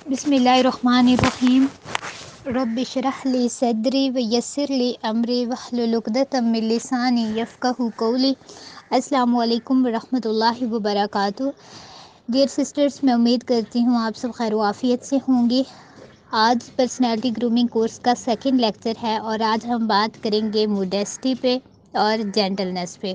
بسم اللہ الرحمن الرحیم۔ رب اشرح لی صدری ویسر لی امری واحلل عقدۃ من لسانی یفقہوا قولی۔ السلام علیکم ورحمۃ اللہ وبرکاتہ۔ ڈیئر سسٹرز، میں امید کرتی ہوں آپ سب خیر و عافیت سے ہوں گی۔ آج پرسنالٹی گرومنگ کورس کا سیکنڈ لیکچر ہے اور آج ہم بات کریں گے موڈیسٹی پہ اور جینٹلنس پہ۔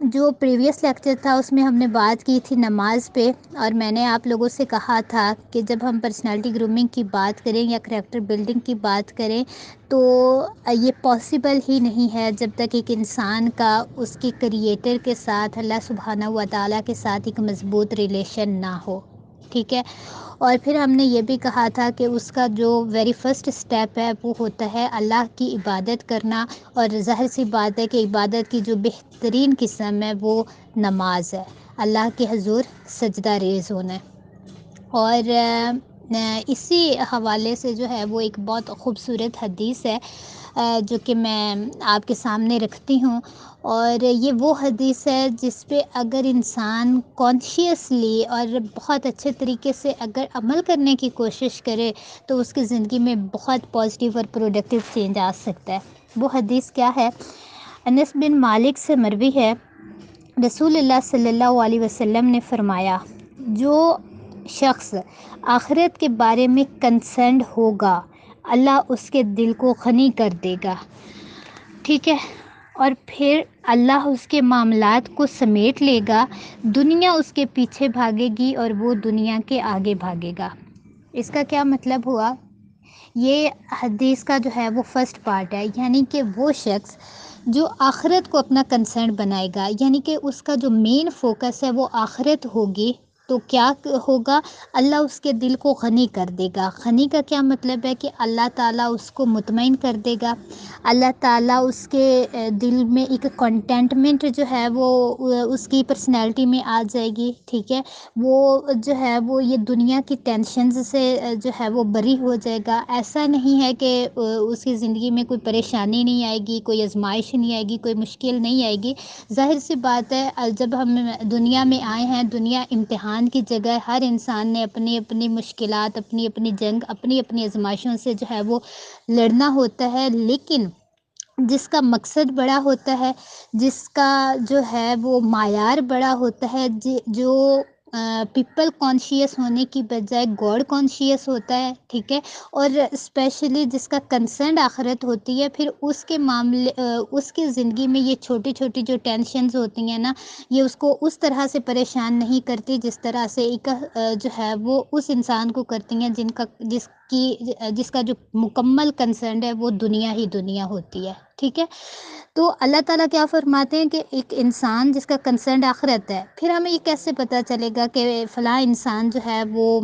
جو پریویس لیکچر تھا اس میں ہم نے بات کی تھی نماز پہ، اور میں نے آپ لوگوں سے کہا تھا کہ جب ہم پرسنالٹی گرومنگ کی بات کریں یا کریکٹر بلڈنگ کی بات کریں تو یہ پاسبل ہی نہیں ہے جب تک ایک انسان کا اس کے کریٹر کے ساتھ، اللہ سبحانہ و تعالیٰ کے ساتھ ایک مضبوط ریلیشن نہ ہو، ٹھیک ہے۔ اور پھر ہم نے یہ بھی کہا تھا کہ اس کا جو ویری فرسٹ اسٹیپ ہے وہ ہوتا ہے اللہ کی عبادت کرنا، اور ظاہر سی بات ہے کہ عبادت کی جو بہترین قسم ہے وہ نماز ہے، اللہ کے حضور سجدہ ریز ہونا ہے۔ اور اسی حوالے سے جو ہے وہ ایک بہت خوبصورت حدیث ہے جو کہ میں آپ کے سامنے رکھتی ہوں، اور یہ وہ حدیث ہے جس پہ اگر انسان کانشیسلی اور بہت اچھے طریقے سے اگر عمل کرنے کی کوشش کرے تو اس کی زندگی میں بہت پازیٹیو اور پروڈکٹیو چینج آ سکتا ہے۔ وہ حدیث کیا ہے؟ انس بن مالک سے مروی ہے، رسول اللہ صلی اللہ علیہ وسلم نے فرمایا، جو شخص آخرت کے بارے میں کنسرنڈ ہوگا اللہ اس کے دل کو غنی کر دے گا، ٹھیک ہے، اور پھر اللہ اس کے معاملات کو سمیٹ لے گا، دنیا اس کے پیچھے بھاگے گی اور وہ دنیا کے آگے بھاگے گا۔ اس کا کیا مطلب ہوا؟ یہ حدیث کا جو ہے وہ فرسٹ پارٹ ہے، یعنی کہ وہ شخص جو آخرت کو اپنا کنسرن بنائے گا، یعنی کہ اس کا جو مین فوکس ہے وہ آخرت ہوگی، تو کیا ہوگا؟ اللہ اس کے دل کو غنی کر دے گا۔ غنی کا کیا مطلب ہے؟ کہ اللہ تعالیٰ اس کو مطمئن کر دے گا، اللہ تعالیٰ اس کے دل میں ایک کنٹینٹمنٹ جو ہے وہ اس کی پرسنالٹی میں آ جائے گی، ٹھیک ہے۔ وہ جو ہے وہ یہ دنیا کی ٹینشنز سے جو ہے وہ بری ہو جائے گا۔ ایسا نہیں ہے کہ اس کی زندگی میں کوئی پریشانی نہیں آئے گی، کوئی آزمائش نہیں آئے گی، کوئی مشکل نہیں آئے گی۔ ظاہر سی بات ہے جب ہم دنیا میں آئے ہیں، دنیا امتحان کی جگہ، ہر انسان نے اپنی اپنی مشکلات، اپنی اپنی جنگ، اپنی اپنی آزمائشوں سے جو ہے وہ لڑنا ہوتا ہے، لیکن جس کا مقصد بڑا ہوتا ہے، جس کا جو ہے وہ معیار بڑا ہوتا ہے، جو پیپل کانشیس ہونے کی بجائے گاڈ کانشیس ہوتا ہے، ٹھیک ہے، اور اسپیشلی جس کا کنسرن آخرت ہوتی ہے، پھر اس کے معاملے اس کی زندگی میں یہ چھوٹی چھوٹی جو ٹینشنز ہوتی ہیں نا، یہ اس کو اس طرح سے پریشان نہیں کرتی جس طرح سے ایک جو ہے وہ اس انسان کو کرتی ہیں جس کا جو مکمل کنسرن ہے وہ دنیا ہی دنیا ہوتی ہے، ٹھیک ہے۔ تو اللہ تعالیٰ کیا فرماتے ہیں کہ ایک انسان جس کا کنسرن آخرت ہے، پھر ہمیں یہ کیسے پتہ چلے گا کہ فلاں انسان جو ہے وہ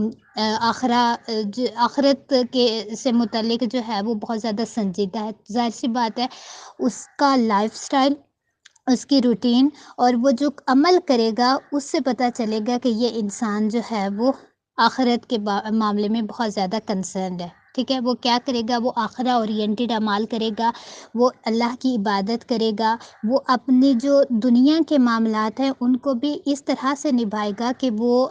آخرت کے سے متعلق جو ہے وہ بہت زیادہ سنجیدہ ہے؟ ظاہر سی بات ہے اس کا لائف سٹائل، اس کی روٹین اور وہ جو عمل کرے گا اس سے پتہ چلے گا کہ یہ انسان جو ہے وہ آخرت کے معاملے میں بہت زیادہ کنسرنڈ ہے، ٹھیک ہے۔ وہ کیا کرے گا؟ وہ آخرہ اورینٹڈ اعمال کرے گا، وہ اللہ کی عبادت کرے گا، وہ اپنی جو دنیا کے معاملات ہیں ان کو بھی اس طرح سے نبھائے گا کہ وہ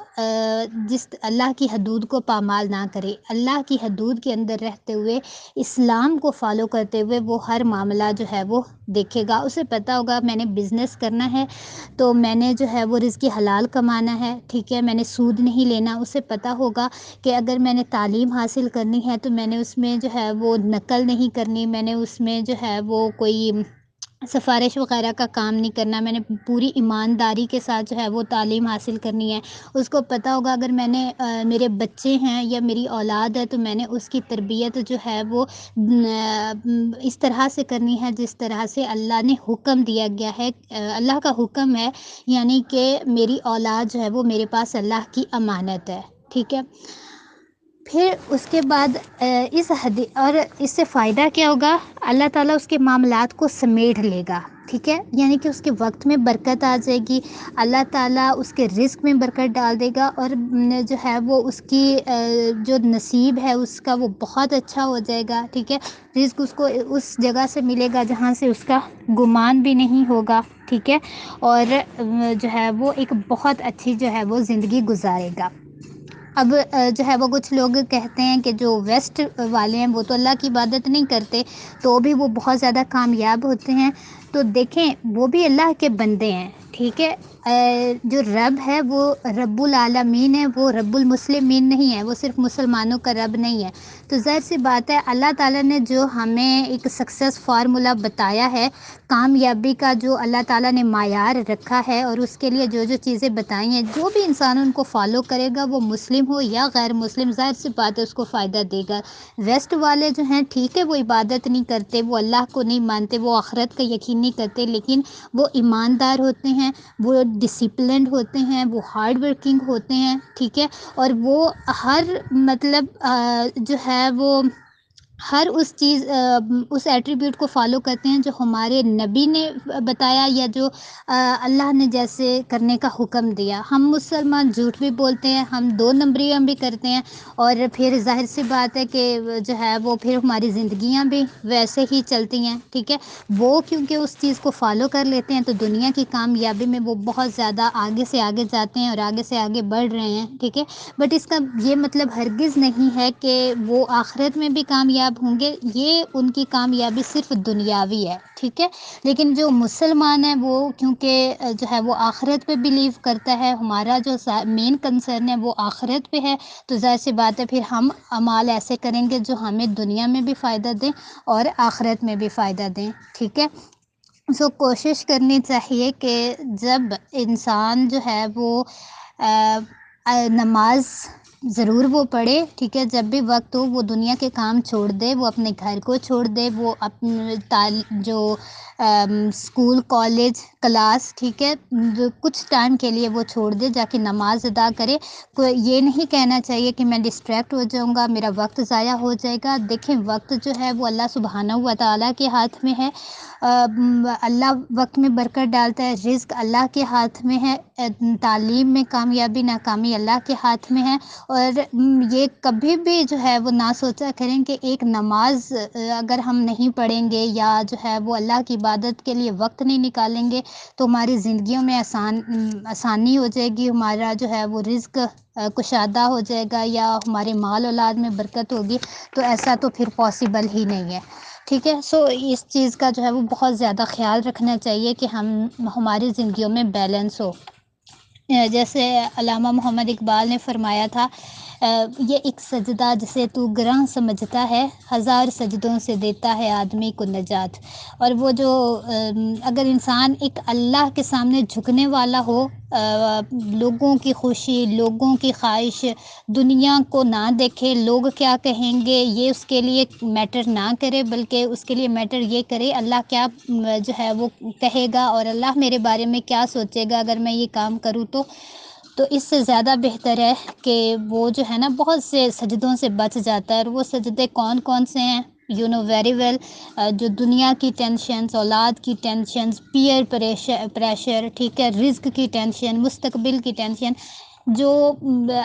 جس اللہ کی حدود کو پامال نہ کرے، اللہ کی حدود کے اندر رہتے ہوئے، اسلام کو فالو کرتے ہوئے وہ ہر معاملہ جو ہے وہ دیکھے گا۔ اسے پتہ ہوگا میں نے بزنس کرنا ہے تو میں نے جو ہے وہ رزق حلال کمانا ہے، ٹھیک ہے، میں نے سود نہیں لینا۔ اسے پتہ ہوگا کہ اگر میں نے تعلیم حاصل کرنی ہے تو میں نے اس میں جو ہے وہ نقل نہیں کرنی، میں نے اس میں جو ہے وہ کوئی سفارش وغیرہ کا کام نہیں کرنا، میں نے پوری ایمانداری کے ساتھ جو ہے وہ تعلیم حاصل کرنی ہے۔ اس کو پتہ ہوگا اگر میں نے میرے بچے ہیں یا میری اولاد ہے تو میں نے اس کی تربیت جو ہے وہ اس طرح سے کرنی ہے جس طرح سے اللہ نے حکم دیا گیا ہے، اللہ کا حکم ہے، یعنی کہ میری اولاد جو ہے وہ میرے پاس اللہ کی امانت ہے، ٹھیک ہے۔ پھر اس کے بعد اور اس سے فائدہ کیا ہوگا؟ اللہ تعالیٰ اس کے معاملات کو سمیٹ لے گا، ٹھیک ہے، یعنی کہ اس کے وقت میں برکت آ جائے گی، اللہ تعالیٰ اس کے رزق میں برکت ڈال دے گا، اور جو ہے وہ اس کی جو نصیب ہے اس کا وہ بہت اچھا ہو جائے گا، ٹھیک ہے۔ رزق اس کو اس جگہ سے ملے گا جہاں سے اس کا گمان بھی نہیں ہوگا، ٹھیک ہے، اور جو ہے وہ ایک بہت اچھی جو ہے وہ زندگی گزارے گا۔ اب جو ہے وہ کچھ لوگ کہتے ہیں کہ جو ویسٹ والے ہیں وہ تو اللہ کی عبادت نہیں کرتے تو بھی وہ بہت زیادہ کامیاب ہوتے ہیں. تو دیکھیں وہ بھی اللہ کے بندے ہیں, ٹھیک ہے. جو رب ہے وہ رب العالمین ہے, وہ رب المسلمین نہیں ہے, وہ صرف مسلمانوں کا رب نہیں ہے. تو ظاہر سی بات ہے اللہ تعالیٰ نے جو ہمیں ایک سکسیس فارمولا بتایا ہے, کامیابی کا جو اللہ تعالیٰ نے معیار رکھا ہے, اور اس کے لیے جو جو چیزیں بتائی ہیں, جو بھی انسان ان کو فالو کرے گا وہ مسلم ہو یا غیر مسلم, ظاہر سی بات ہے اس کو فائدہ دے گا. ویسٹ والے جو ہیں ٹھیک ہے وہ عبادت نہیں کرتے, وہ اللہ کو نہیں مانتے, وہ آخرت کا یقین نہیں کرتے, لیکن وہ ایماندار ہوتے ہیں, وہ ڈسپلنڈ ہوتے ہیں, وہ ہارڈ ورکنگ ہوتے ہیں, ٹھیک ہے. اور وہ ہر مطلب جو ہے وہ ہر اس ایٹریبیوٹ کو فالو کرتے ہیں جو ہمارے نبی نے بتایا, یا جو اللہ نے جیسے کرنے کا حکم دیا. ہم مسلمان جھوٹ بھی بولتے ہیں, ہم 2 نمبریاں بھی کرتے ہیں, اور پھر ظاہر سی بات ہے کہ جو ہے وہ پھر ہماری زندگیاں بھی ویسے ہی چلتی ہیں, ٹھیک ہے. وہ کیونکہ اس چیز کو فالو کر لیتے ہیں تو دنیا کی کامیابی میں وہ بہت زیادہ آگے سے آگے جاتے ہیں اور آگے سے آگے بڑھ رہے ہیں, ٹھیک ہے. بٹ اس کا یہ مطلب ہرگز نہیں ہے کہ وہ آخرت میں بھی کامیاب ہوں گے, یہ ان کی کامیابی صرف دنیاوی ہے, ٹھیک ہے. لیکن جو مسلمان ہے وہ کیونکہ جو ہے وہ آخرت پہ بلیو کرتا ہے, ہمارا جو مین کنسرن ہے وہ آخرت پہ ہے, تو ظاہر سی بات ہے پھر ہم اعمال ایسے کریں گے جو ہمیں دنیا میں بھی فائدہ دیں اور آخرت میں بھی فائدہ دیں, ٹھیک ہے. سو کوشش کرنی چاہیے کہ جب انسان جو ہے وہ نماز ضرور وہ پڑھے, ٹھیک ہے. جب بھی وقت ہو وہ دنیا کے کام چھوڑ دے, وہ اپنے گھر کو چھوڑ دے, وہ اپنے جو اسکول کالج کلاس, ٹھیک ہے, کچھ ٹائم کے لیے وہ چھوڑ دے, جا کے نماز ادا کرے. کوئی یہ نہیں کہنا چاہیے کہ میں ڈسٹریکٹ ہو جاؤں گا, میرا وقت ضائع ہو جائے گا. دیکھیں وقت جو ہے وہ اللہ سبحانہ و تعالیٰ کے ہاتھ میں ہے, اللہ وقت میں برکت ڈالتا ہے, رزق اللہ کے ہاتھ میں ہے, تعلیم میں کامیابی ناکامی اللہ کے ہاتھ میں ہے. اور یہ کبھی بھی جو ہے وہ نہ سوچا کریں کہ ایک نماز اگر ہم نہیں پڑھیں گے یا جو ہے وہ اللہ کی عبادت کے لیے وقت نہیں نکالیں گے تو ہماری زندگیوں میں آسانی ہو جائے گی, ہمارا جو ہے وہ رزق کشادہ ہو جائے گا, یا ہمارے مال اولاد میں برکت ہوگی. تو ایسا تو پھر پاسبل ہی نہیں ہے, ٹھیک ہے. سو اس چیز کا جو ہے وہ بہت زیادہ خیال رکھنا چاہیے کہ ہماری زندگیوں میں بیلنس ہو. جیسے علامہ محمد اقبال نے فرمایا تھا, یہ ایک سجدہ جسے تو گراں سمجھتا ہے, 1000 سجدوں سے دیتا ہے آدمی کو نجات. اور وہ جو اگر انسان ایک اللہ کے سامنے جھکنے والا ہو, لوگوں کی خوشی, لوگوں کی خواہش, دنیا کو نہ دیکھے, لوگ کیا کہیں گے یہ اس کے لیے میٹر نہ کرے, بلکہ اس کے لیے میٹر یہ کرے اللہ کیا جو ہے وہ کہے گا اور اللہ میرے بارے میں کیا سوچے گا اگر میں یہ کام کروں تو اس سے زیادہ بہتر ہے کہ وہ جو ہے نا بہت سے سجدوں سے بچ جاتا ہے. اور وہ سجدے کون کون سے ہیں, یو نو ویری ویل, جو دنیا کی ٹینشنز, اولاد کی ٹینشنز, پیئر پریشر, ٹھیک ہے, رزق کی ٹینشن, مستقبل کی ٹینشن. جو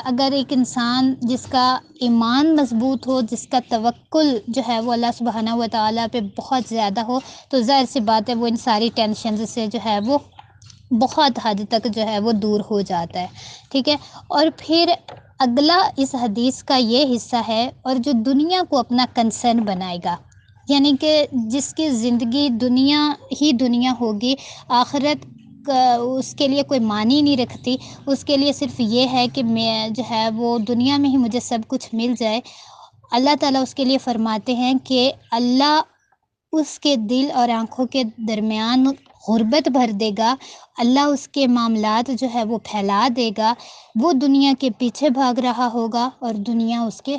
اگر ایک انسان جس کا ایمان مضبوط ہو, جس کا توکل جو ہے وہ اللہ سبحانہ و تعالیٰ پہ بہت زیادہ ہو, تو ظاہر سی بات ہے وہ ان ساری ٹینشنز سے جو ہے وہ بہت حد تک جو ہے وہ دور ہو جاتا ہے, ٹھیک ہے. اور پھر اگلا اس حدیث کا یہ حصہ ہے, اور جو دنیا کو اپنا کنسرن بنائے گا, یعنی کہ جس کی زندگی دنیا ہی دنیا ہوگی, آخرت اس کے لیے کوئی معنی نہیں رکھتی, اس کے لیے صرف یہ ہے کہ میں جو ہے وہ دنیا میں ہی مجھے سب کچھ مل جائے. اللہ تعالیٰ اس کے لیے فرماتے ہیں کہ اللہ اس کے دل اور آنکھوں کے درمیان غربت بھر دے گا, اللہ اس کے معاملات جو ہے وہ پھیلا دے گا, وہ دنیا کے پیچھے بھاگ رہا ہوگا اور دنیا اس کے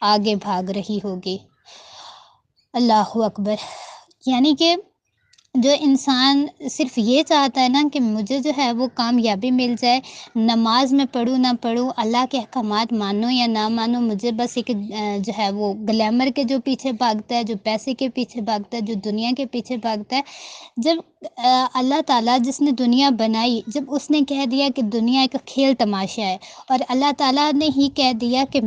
آگے بھاگ رہی ہوگی. اللہ اکبر. یعنی کہ جو انسان صرف یہ چاہتا ہے نا کہ مجھے جو ہے وہ کامیابی مل جائے, نماز میں پڑھوں نہ پڑھوں, اللہ کے احکامات مانوں یا نہ مانوں, مجھے بس ایک جو ہے وہ گلیمر کے جو پیچھے بھاگتا ہے, جو پیسے کے پیچھے بھاگتا ہے, جو دنیا کے پیچھے بھاگتا ہے. جب اللہ تعالیٰ جس نے دنیا بنائی, جب اس نے کہہ دیا کہ دنیا ایک کھیل تماشا ہے, اور اللہ تعالیٰ نے ہی کہہ دیا کہ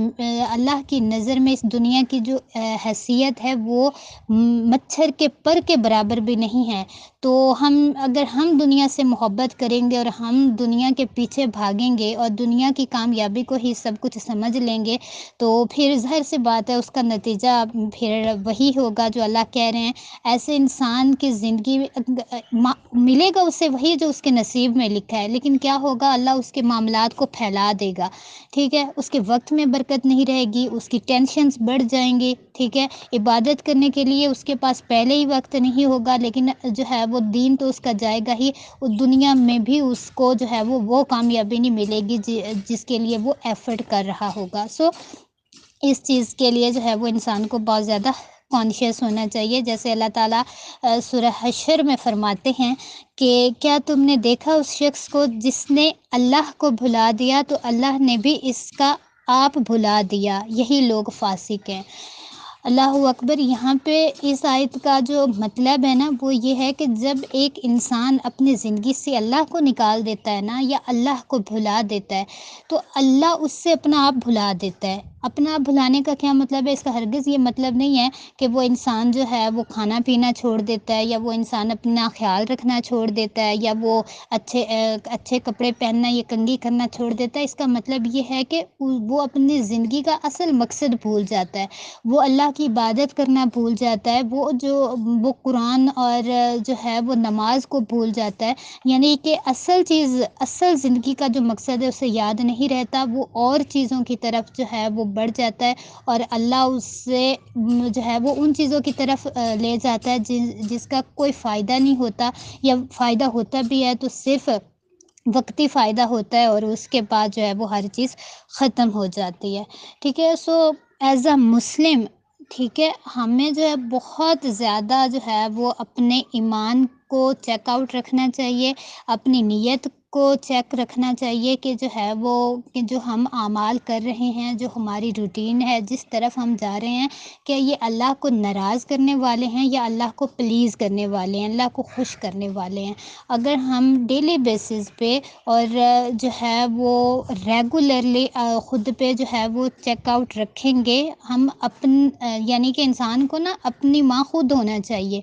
اللہ کی نظر میں اس دنیا کی جو حیثیت ہے وہ مچھر کے پر کے برابر بھی نہیں ہے, تو اگر ہم دنیا سے محبت کریں گے اور ہم دنیا کے پیچھے بھاگیں گے اور دنیا کی کامیابی کو ہی سب کچھ سمجھ لیں گے تو پھر ظاہر سی بات ہے اس کا نتیجہ پھر وہی ہوگا جو اللہ کہہ رہے ہیں. ایسے انسان کی زندگی ملے گا اسے وہی جو اس کے نصیب میں لکھا ہے، لیکن کیا ہوگا، اللہ اس کے معاملات کو پھیلا دے گا. ٹھیک ہے، اس کے وقت میں برکت نہیں رہے گی، اس کی ٹینشنز بڑھ جائیں گی. ٹھیک ہے، عبادت کرنے کے لیے اس کے پاس پہلے ہی وقت نہیں ہوگا، لیکن جو ہے وہ دین تو اس کا جائے گا ہی، دنیا میں بھی اس کو جو ہے وہ کامیابی نہیں ملے گی جس کے لیے وہ ایفرٹ کر رہا ہوگا. اس چیز کے لیے جو ہے وہ انسان کو بہت زیادہ کانشیس ہونا چاہیے. جیسے اللہ تعالیٰ سورہ حشر میں فرماتے ہیں کہ کیا تم نے دیکھا اس شخص کو جس نے اللہ کو بھلا دیا تو اللہ نے بھی اس کا آپ بھلا دیا، یہی لوگ فاسق ہیں. اللہ اکبر. یہاں پہ اس آیت کا جو مطلب ہے نا وہ یہ ہے کہ جب ایک انسان اپنی زندگی سے اللہ کو نکال دیتا ہے نا، یا اللہ کو بھلا دیتا ہے، تو اللہ اس سے اپنا آپ بھلا دیتا ہے. اپنا آپ بھلانے کا کیا مطلب ہے؟ اس کا ہرگز یہ مطلب نہیں ہے کہ وہ انسان جو ہے وہ کھانا پینا چھوڑ دیتا ہے، یا وہ انسان اپنا خیال رکھنا چھوڑ دیتا ہے، یا وہ اچھے کپڑے پہننا یا کنگھی کرنا چھوڑ دیتا ہے. اس کا مطلب یہ ہے کہ وہ اپنی زندگی کا اصل مقصد بھول جاتا ہے، وہ اللہ کی عبادت کرنا بھول جاتا ہے، وہ قرآن اور جو ہے وہ نماز کو بھول جاتا ہے. یعنی کہ اصل زندگی کا جو مقصد ہے اسے یاد نہیں رہتا، وہ اور چیزوں کی طرف جو ہے وہ بڑھ جاتا ہے، اور اللہ اس سے جو ہے وہ ان چیزوں کی طرف لے جاتا ہے جس کا کوئی فائدہ نہیں ہوتا، یا فائدہ ہوتا بھی ہے تو صرف وقتی فائدہ ہوتا ہے، اور اس کے بعد جو ہے وہ ہر چیز ختم ہو جاتی ہے. ٹھیک ہے، ایز اے مسلم، ٹھیک ہے، ہمیں جو ہے بہت زیادہ جو ہے وہ اپنے ایمان کو چیک آؤٹ رکھنا چاہیے، اپنی نیت کو چیک رکھنا چاہیے کہ جو ہے وہ کہ جو ہم اعمال کر رہے ہیں، جو ہماری روٹین ہے، جس طرف ہم جا رہے ہیں، کہ یہ اللہ کو ناراض کرنے والے ہیں یا اللہ کو پلیز کرنے والے ہیں، اللہ کو خوش کرنے والے ہیں. اگر ہم ڈیلی بیسس پہ اور جو ہے وہ ریگولرلی خود پہ جو ہے وہ چیک آؤٹ رکھیں گے، ہم یعنی کہ انسان کو نا اپنی ماں خود ہونا چاہیے.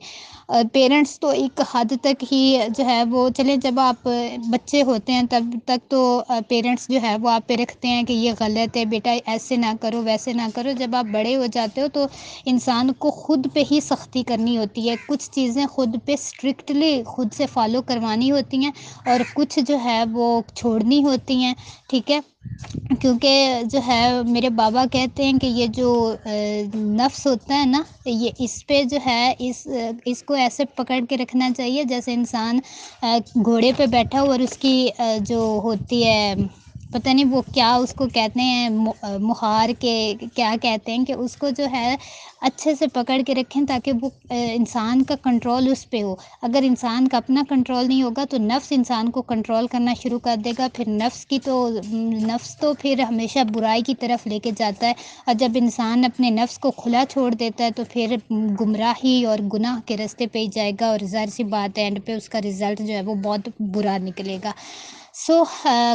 پیرنٹس تو ایک حد تک ہی جو ہے وہ چلے، جب آپ بچے ہوتے ہیں تب تک تو پیرنٹس جو ہے وہ آپ پہ رکھتے ہیں کہ یہ غلط ہے بیٹا، ایسے نہ کرو ویسے نہ کرو. جب آپ بڑے ہو جاتے ہو تو انسان کو خود پہ ہی سختی کرنی ہوتی ہے، کچھ چیزیں خود پہ اسٹرکٹلی خود سے فالو کروانی ہوتی ہیں، اور کچھ جو ہے وہ چھوڑنی ہوتی ہیں. ٹھیک ہے، کیونکہ جو ہے میرے بابا کہتے ہیں کہ یہ جو نفس ہوتا ہے نا، یہ اس پہ جو ہے اس کو ایسے پکڑ کے رکھنا چاہیے جیسے انسان گھوڑے پہ بیٹھا ہو، اور اس کی جو ہوتی ہے پتہ نہیں وہ کیا اس کو کہتے ہیں، مہار کے کیا کہتے ہیں، کہ اس کو جو ہے اچھے سے پکڑ کے رکھیں تاکہ وہ انسان کا کنٹرول اس پہ ہو. اگر انسان کا اپنا کنٹرول نہیں ہوگا تو نفس انسان کو کنٹرول کرنا شروع کر دے گا. پھر نفس تو پھر ہمیشہ برائی کی طرف لے کے جاتا ہے، اور جب انسان اپنے نفس کو کھلا چھوڑ دیتا ہے تو پھر گمراہی اور گناہ کے راستے پہ ہی جائے گا، اور ظاہر سی بات ہے اینڈ پہ اس کا رزلٹ جو ہے وہ بہت برا نکلے گا.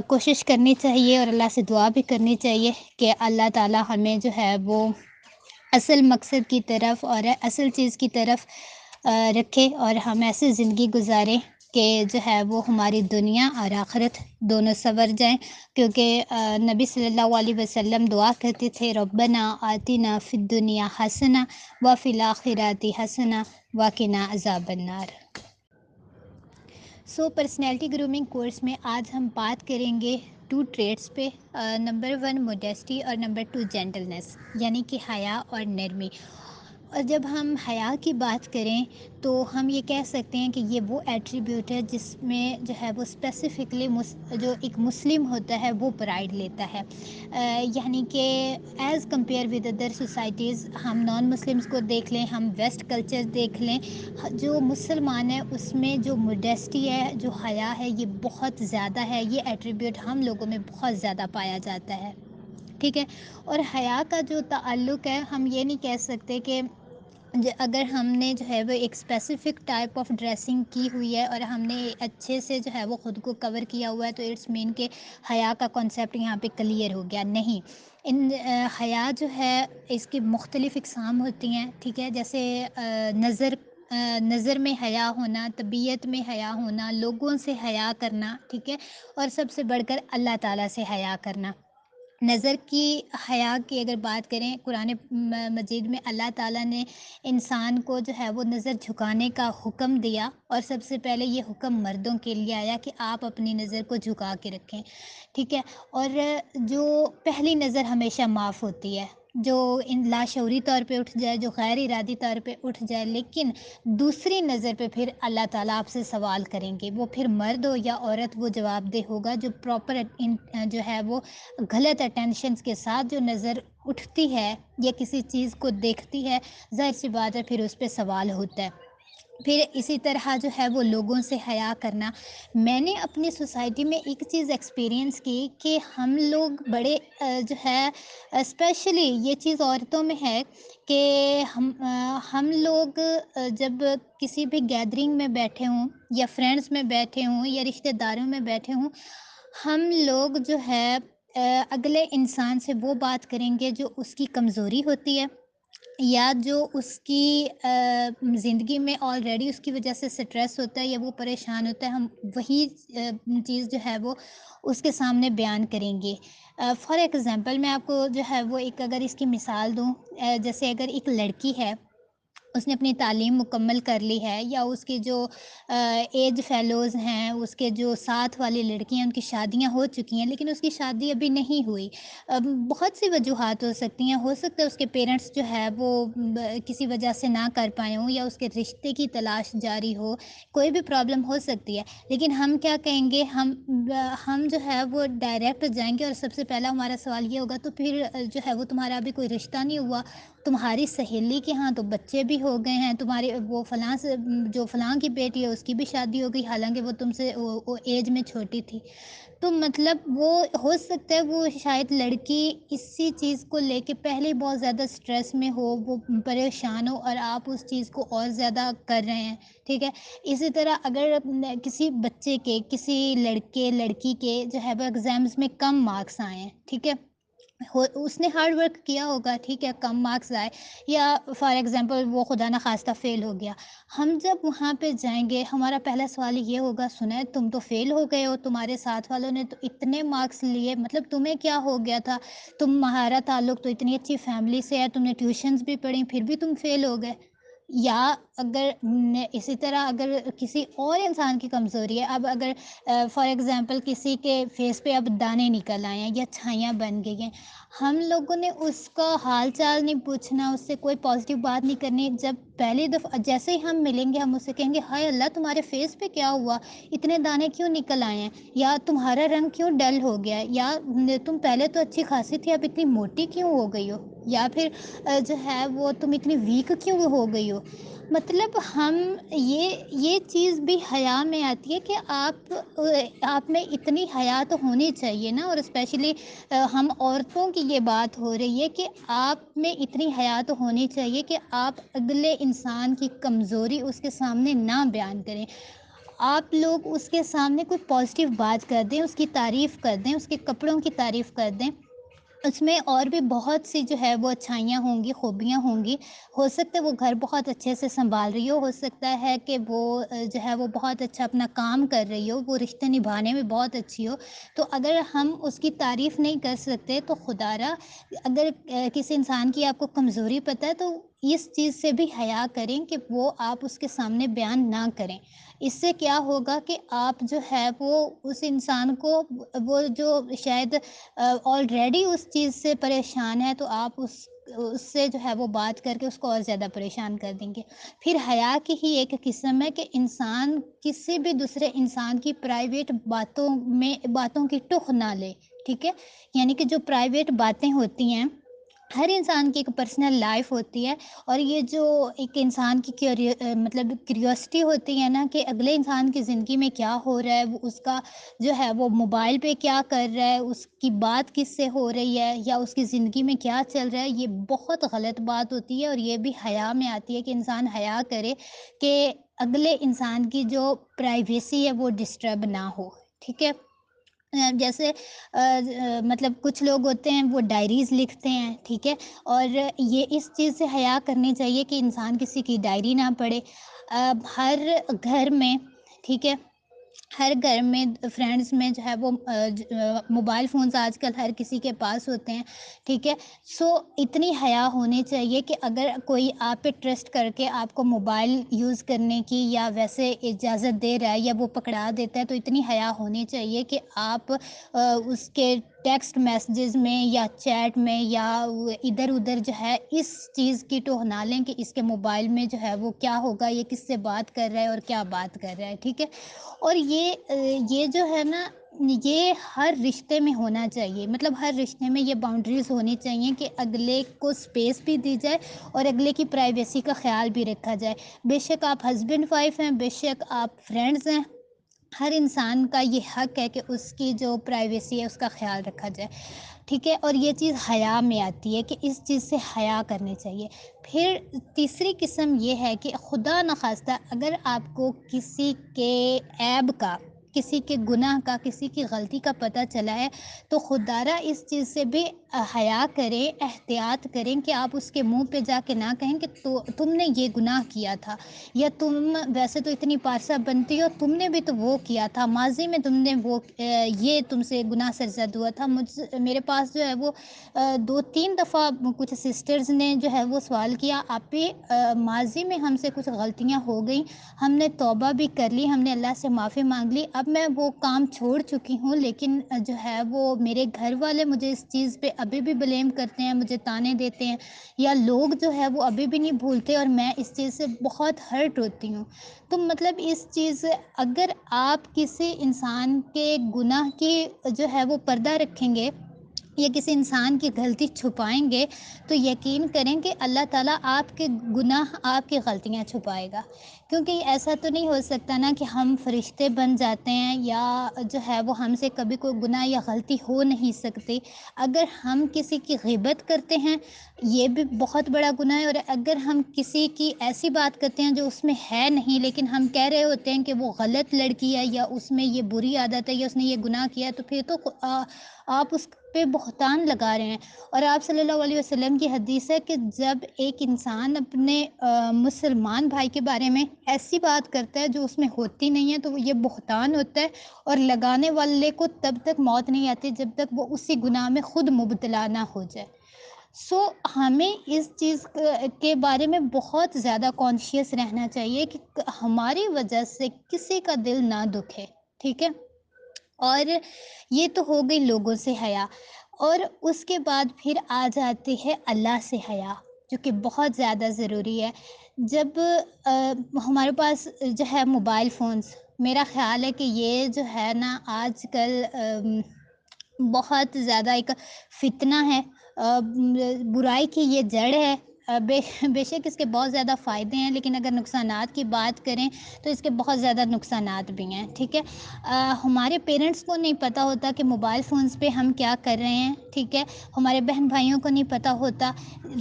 کوشش کرنی چاہیے اور اللہ سے دعا بھی کرنی چاہیے کہ اللہ تعالی ہمیں جو ہے وہ اصل مقصد کی طرف اور اصل چیز کی طرف رکھے، اور ہم ایسی زندگی گزاریں کہ جو ہے وہ ہماری دنیا اور آخرت دونوں سنور جائیں. کیونکہ نبی صلی اللہ علیہ وسلم دعا کرتے تھے، ربنا آتنا فی الدنیا حسنہ وفی الآخرۃ حسنہ وقنا عذاب النار. پرسنالٹی گرومنگ کورس میں آج ہم بات کریں گے 2 ٹریٹس پہ. نمبر 1 موڈیسٹی اور نمبر 2 جینٹلنس، یعنی کہ حیا اور نرمی. اور جب ہم حیا کی بات کریں تو ہم یہ کہہ سکتے ہیں کہ یہ وہ ایٹریبیوٹ ہے جس میں جو ہے وہ اسپیسیفکلی جو ایک مسلم ہوتا ہے وہ پرائڈ لیتا ہے. یعنی کہ as compare with other societies, ہم نان مسلمس کو دیکھ لیں، ہم ویسٹ کلچر دیکھ لیں، جو مسلمان ہے اس میں جو موڈیسٹی ہے، جو حیا ہے، یہ بہت زیادہ ہے. یہ ایٹریبیوٹ ہم لوگوں میں بہت زیادہ پایا جاتا ہے. ٹھیک ہے، اور حیا کا جو تعلق ہے، ہم یہ نہیں کہہ سکتے کہ اگر ہم نے جو ہے وہ ایک اسپیسیفک ٹائپ آف ڈریسنگ کی ہوئی ہے اور ہم نے اچھے سے جو ہے وہ خود کو کور کیا ہوا ہے تو اٹس مین کہ حیا کا کانسیپٹ یہاں پہ کلیئر ہو گیا. نہیں، حیا جو ہے اس کی مختلف اقسام ہوتی ہیں. ٹھیک ہے، جیسے نظر نظر میں حیا ہونا، طبیعت میں حیا ہونا، لوگوں سے حیا کرنا، ٹھیک ہے، اور سب سے بڑھ کر اللہ تعالیٰ سے حیا کرنا۔ نظر کی حیا کی اگر بات کریں، قرآن مجید میں اللہ تعالیٰ نے انسان کو جو ہے وہ نظر جھکانے کا حکم دیا، اور سب سے پہلے یہ حکم مردوں کے لیے آیا کہ آپ اپنی نظر کو جھکا کے رکھیں، ٹھیک ہے۔ اور جو پہلی نظر ہمیشہ معاف ہوتی ہے، جو لاشعوری طور پہ اٹھ جائے، جو غیر ارادی طور پہ اٹھ جائے، لیکن دوسری نظر پہ پھر اللہ تعالیٰ آپ سے سوال کریں گے، وہ پھر مرد ہو یا عورت، وہ جواب دہ ہوگا۔ جو پراپر جو ہے وہ غلط اٹینشنس کے ساتھ جو نظر اٹھتی ہے یا کسی چیز کو دیکھتی ہے، ظاہر سی بات ہے پھر اس پہ سوال ہوتا ہے۔ پھر اسی طرح جو ہے وہ لوگوں سے حیا کرنا۔ میں نے اپنی سوسائٹی میں ایک چیز ایکسپیرینس کی کہ ہم لوگ بڑے جو ہے اسپیشلی یہ چیز عورتوں میں ہے کہ ہم لوگ جب کسی بھی گیدرنگ میں بیٹھے ہوں یا فرینڈس میں بیٹھے ہوں یا رشتہ داروں میں بیٹھے ہوں، ہم لوگ جو ہے اگلے انسان سے وہ بات کریں گے جو اس کی کمزوری ہوتی ہے، یا جو اس کی زندگی میں آلریڈی اس کی وجہ سے سٹریس ہوتا ہے یا وہ پریشان ہوتا ہے، ہم وہی چیز جو ہے وہ اس کے سامنے بیان کریں گے۔ فار ایگزامپل میں آپ کو جو ہے وہ ایک اگر اس کی مثال دوں، جیسے اگر ایک لڑکی ہے، اس نے اپنی تعلیم مکمل کر لی ہے، یا اس کی جو ایج فیلوز ہیں، اس کے جو ساتھ والی لڑکیاں، ان کی شادیاں ہو چکی ہیں لیکن اس کی شادی ابھی نہیں ہوئی۔ بہت سی وجوہات ہو سکتی ہیں، ہو سکتا ہے اس کے پیرنٹس جو ہے وہ کسی وجہ سے نہ کر پائے ہوں، یا اس کے رشتے کی تلاش جاری ہو، کوئی بھی پرابلم ہو سکتی ہے۔ لیکن ہم کیا کہیں گے، ہم جو ہے وہ ڈائریکٹ جائیں گے، اور سب سے پہلا ہمارا سوال یہ ہوگا تو پھر جو ہے وہ تمہارا ابھی کوئی رشتہ نہیں ہوا، تمہاری سہیلی کے ہاں تو بچے بھی ہو گئے ہیں، تمہارے وہ فلاں سے جو فلاں کی بیٹی ہے اس کی بھی شادی ہو گئی، حالانکہ وہ تم سے وہ ایج میں چھوٹی تھی۔ تو مطلب وہ ہو سکتا ہے وہ شاید لڑکی اسی چیز کو لے کے پہلے بہت زیادہ سٹریس میں ہو، وہ پریشان ہو، اور آپ اس چیز کو اور زیادہ کر رہے ہیں، ٹھیک ہے۔ اسی طرح اگر کسی بچے کے، کسی لڑکے لڑکی کے جو ہے وہ ایگزامز میں کم مارکس آئے ہیں، ٹھیک ہے، اس نے ہارڈ ورک کیا ہوگا، ٹھیک ہے، کم مارکس آئے، یا فار ایگزامپل وہ خدا نخواستہ فیل ہو گیا، ہم جب وہاں پہ جائیں گے ہمارا پہلا سوال یہ ہوگا، سنا ہے تم تو فیل ہو گئے ہو، تمہارے ساتھ والوں نے تو اتنے مارکس لیے، مطلب تمہیں کیا ہو گیا تھا، تمہارا تعلق تو اتنی اچھی فیملی سے ہے، تم نے ٹیوشنز بھی پڑھی پھر بھی تم فیل ہو گئے۔ یا اگر اسی طرح اگر کسی اور انسان کی کمزوری ہے، اب اگر فار ایگزامپل کسی کے فیس پہ اب دانے نکل آئے ہیں یا چھائیاں بن گئی ہیں، ہم لوگوں نے اس کا حال چال نہیں پوچھنا، اس سے کوئی پازیٹیو بات نہیں کرنی۔ جب پہلی دفعہ جیسے ہی ہم ملیں گے ہم اس سے کہیں گے، ہائے اللہ تمہارے فیس پہ کیا ہوا، اتنے دانے کیوں نکل آئے ہیں، یا تمہارا رنگ کیوں ڈل ہو گیا ہے، یا تم پہلے تو اچھی خاصی تھی اب اتنی موٹی کیوں ہو گئی ہو، یا پھر جو ہے وہ تم اتنی ویک کیوں ہو گئی ہو۔ مطلب ہم یہ چیز بھی حیا میں آتی ہے کہ آپ میں اتنی حیا تو ہونی چاہیے نا، اور اسپیشلی ہم عورتوں کی یہ بات ہو رہی ہے کہ آپ میں اتنی حیا تو ہونی چاہیے کہ آپ اگلے انسان کی کمزوری اس کے سامنے نہ بیان کریں، آپ لوگ اس کے سامنے کوئی پازیٹیو بات کر دیں، اس کی تعریف کر دیں، اس کے کپڑوں کی تعریف کر دیں، اس میں اور بھی بہت سی جو ہے وہ اچھائیاں ہوں گی، خوبیاں ہوں گی۔ ہو سکتا ہے وہ گھر بہت اچھے سے سنبھال رہی ہو سکتا ہے کہ وہ جو ہے وہ بہت اچھا اپنا کام کر رہی ہو، وہ رشتے نبھانے میں بہت اچھی ہو، تو اگر ہم اس کی تعریف نہیں کر سکتے تو خدا را، اگر کسی انسان کی آپ کو کمزوری پتہ ہے تو اس چیز سے بھی حیا کریں کہ وہ آپ اس کے سامنے بیان نہ کریں۔ اس سے کیا ہوگا کہ آپ جو ہے وہ اس انسان کو، وہ جو شاید آلریڈی اس چیز سے پریشان ہے، تو آپ اس سے جو ہے وہ بات کر کے اس کو اور زیادہ پریشان کر دیں گے۔ پھر حیا کی ہی ایک قسم ہے کہ انسان کسی بھی دوسرے انسان کی پرائیویٹ باتوں کی ٹوخ نہ لے، ٹھیک ہے، یعنی کہ جو پرائیویٹ باتیں ہوتی ہیں، ہر انسان کی ایک پرسنل لائف ہوتی ہے، اور یہ جو ایک انسان کی مطلب کیوریوسٹی ہوتی ہے نا کہ اگلے انسان کی زندگی میں کیا ہو رہا ہے، وہ اس کا جو ہے وہ موبائل پہ کیا کر رہا ہے، اس کی بات کس سے ہو رہی ہے، یا اس کی زندگی میں کیا چل رہا ہے، یہ بہت غلط بات ہوتی ہے، اور یہ بھی حیا میں آتی ہے کہ انسان حیا کرے کہ اگلے انسان کی جو پرائیویسی ہے وہ ڈسٹرب نہ ہو، ٹھیک ہے۔ جیسے مطلب کچھ لوگ ہوتے ہیں وہ ڈائریز لکھتے ہیں، ٹھیک ہے، اور یہ اس چیز سے حیا کرنی چاہیے کہ انسان کسی کی ڈائری نہ پڑھے۔ ہر گھر میں، ٹھیک ہے، ہر گھر میں فرینڈز میں جو ہے وہ موبائل فونز آج کل ہر کسی کے پاس ہوتے ہیں، ٹھیک ہے۔ سو اتنی حیا ہونی چاہیے کہ اگر کوئی آپ پہ ٹرسٹ کر کے آپ کو موبائل یوز کرنے کی یا ویسے اجازت دے رہا ہے یا وہ پکڑا دیتا ہے، تو اتنی حیا ہونی چاہیے کہ آپ اس کے ٹیکسٹ میسیجز میں یا چیٹ میں یا ادھر ادھر جو ہے اس چیز کی ٹوہ نہ لیں کہ اس کے موبائل میں جو ہے وہ کیا ہوگا، یہ کس سے بات کر رہا ہے اور کیا بات کر رہا ہے، ٹھیک ہے۔ اور یہ جو ہے نا، یہ ہر رشتے میں ہونا چاہیے، مطلب ہر رشتے میں یہ باؤنڈریز ہونی چاہیے کہ اگلے کو سپیس بھی دی جائے اور اگلے کی پرائیویسی کا خیال بھی رکھا جائے۔ بے شک آپ ہسبینڈ وائف ہیں، بے شک آپ فرینڈز ہیں، ہر انسان کا یہ حق ہے کہ اس کی جو پرائیویسی ہے اس کا خیال رکھا جائے، ٹھیک ہے۔ اور یہ چیز حیا میں آتی ہے کہ اس چیز سے حیا کرنی چاہیے۔ پھر تیسری قسم یہ ہے کہ خدا نخواستہ اگر آپ کو کسی کے عیب کا، کسی کے گناہ کا، کسی کی غلطی کا پتہ چلا ہے تو خدارہ اس چیز سے بھی حیا کریں، احتیاط کریں کہ آپ اس کے منہ پہ جا کے نہ کہیں کہ تم نے یہ گناہ کیا تھا، یا تم ویسے تو اتنی پارسا بنتی ہو، تم نے بھی تو وہ کیا تھا ماضی میں، تم نے وہ یہ تم سے گناہ سرزد ہوا تھا۔ میرے پاس جو ہے وہ 2-3 دفعہ کچھ سسٹرز نے جو ہے وہ سوال کیا، آپ پہ ماضی میں ہم سے کچھ غلطیاں ہو گئیں، ہم نے توبہ بھی کر لی، ہم نے اللہ سے معافی مانگ لی، اب میں وہ کام چھوڑ چکی ہوں، لیکن جو ہے وہ میرے گھر والے مجھے اس چیز پہ ابھی بھی بلیم کرتے ہیں، مجھے طعنے دیتے ہیں، یا لوگ جو ہے وہ ابھی بھی نہیں بھولتے، اور میں اس چیز سے بہت ہرٹ ہوتی ہوں۔ تو مطلب اس چیز، اگر آپ کسی انسان کے گناہ کی جو ہے وہ پردہ رکھیں گے یا کسی انسان کی غلطی چھپائیں گے تو یقین کریں کہ اللہ تعالیٰ آپ کے گناہ، آپ کی غلطیاں چھپائے گا، کیونکہ ایسا تو نہیں ہو سکتا نا کہ ہم فرشتے بن جاتے ہیں یا جو ہے وہ ہم سے کبھی کوئی گناہ یا غلطی ہو نہیں سکتی۔ اگر ہم کسی کی غیبت کرتے ہیں یہ بھی بہت بڑا گناہ ہے، اور اگر ہم کسی کی ایسی بات کرتے ہیں جو اس میں ہے نہیں لیکن ہم کہہ رہے ہوتے ہیں کہ وہ غلط لڑکی ہے یا اس میں یہ بری عادت ہے یا اس نے یہ گناہ کیا ہے، تو پھر تو آپ اس پہ بہتان لگا رہے ہیں۔ اور آپ صلی اللہ علیہ وسلم کی حدیث ہے کہ جب ایک انسان اپنے مسلمان بھائی کے بارے میں ایسی بات کرتا ہے جو اس میں ہوتی نہیں ہے تو یہ بہتان ہوتا ہے، اور لگانے والے کو تب تک موت نہیں آتی جب تک وہ اسی گناہ میں خود مبتلا نہ ہو جائے۔ سو ہمیں اس چیز کے بارے میں بہت زیادہ کانشیس رہنا چاہیے کہ ہماری وجہ سے کسی کا دل نہ دکھے، ٹھیک ہے۔ اور یہ تو ہو گئی لوگوں سے حیا، اور اس کے بعد پھر آ جاتی ہے اللہ سے حیا، جو کہ بہت زیادہ ضروری ہے۔ جب ہمارے پاس جو ہے موبائل فونز، میرا خیال ہے کہ یہ جو ہے نا آج کل بہت زیادہ ایک فتنہ ہے، برائی کی یہ جڑ ہے۔ بے شک اس کے بہت زیادہ فائدے ہیں، لیکن اگر نقصانات کی بات کریں تو اس کے بہت زیادہ نقصانات بھی ہیں، ٹھیک ہے۔ ہمارے پیرنٹس کو نہیں پتہ ہوتا کہ موبائل فونز پہ ہم کیا کر رہے ہیں، ٹھیک ہے۔ ہمارے بہن بھائیوں کو نہیں پتہ ہوتا،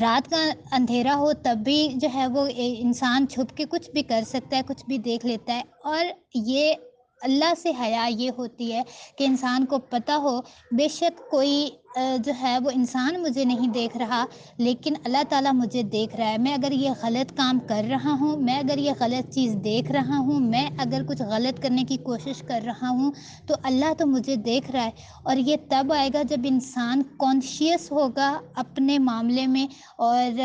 رات کا اندھیرا ہو تب بھی جو ہے وہ انسان چھپ کے کچھ بھی کر سکتا ہے، کچھ بھی دیکھ لیتا ہے۔ اور یہ اللہ سے حیا یہ ہوتی ہے کہ انسان کو پتہ ہو بے شک کوئی جو ہے وہ انسان مجھے نہیں دیکھ رہا لیکن اللہ تعالیٰ مجھے دیکھ رہا ہے، میں اگر یہ غلط کام کر رہا ہوں، میں اگر یہ غلط چیز دیکھ رہا ہوں، میں اگر کچھ غلط کرنے کی کوشش کر رہا ہوں تو اللہ تو مجھے دیکھ رہا ہے۔ اور یہ تب آئے گا جب انسان کانشیس ہوگا اپنے معاملے میں، اور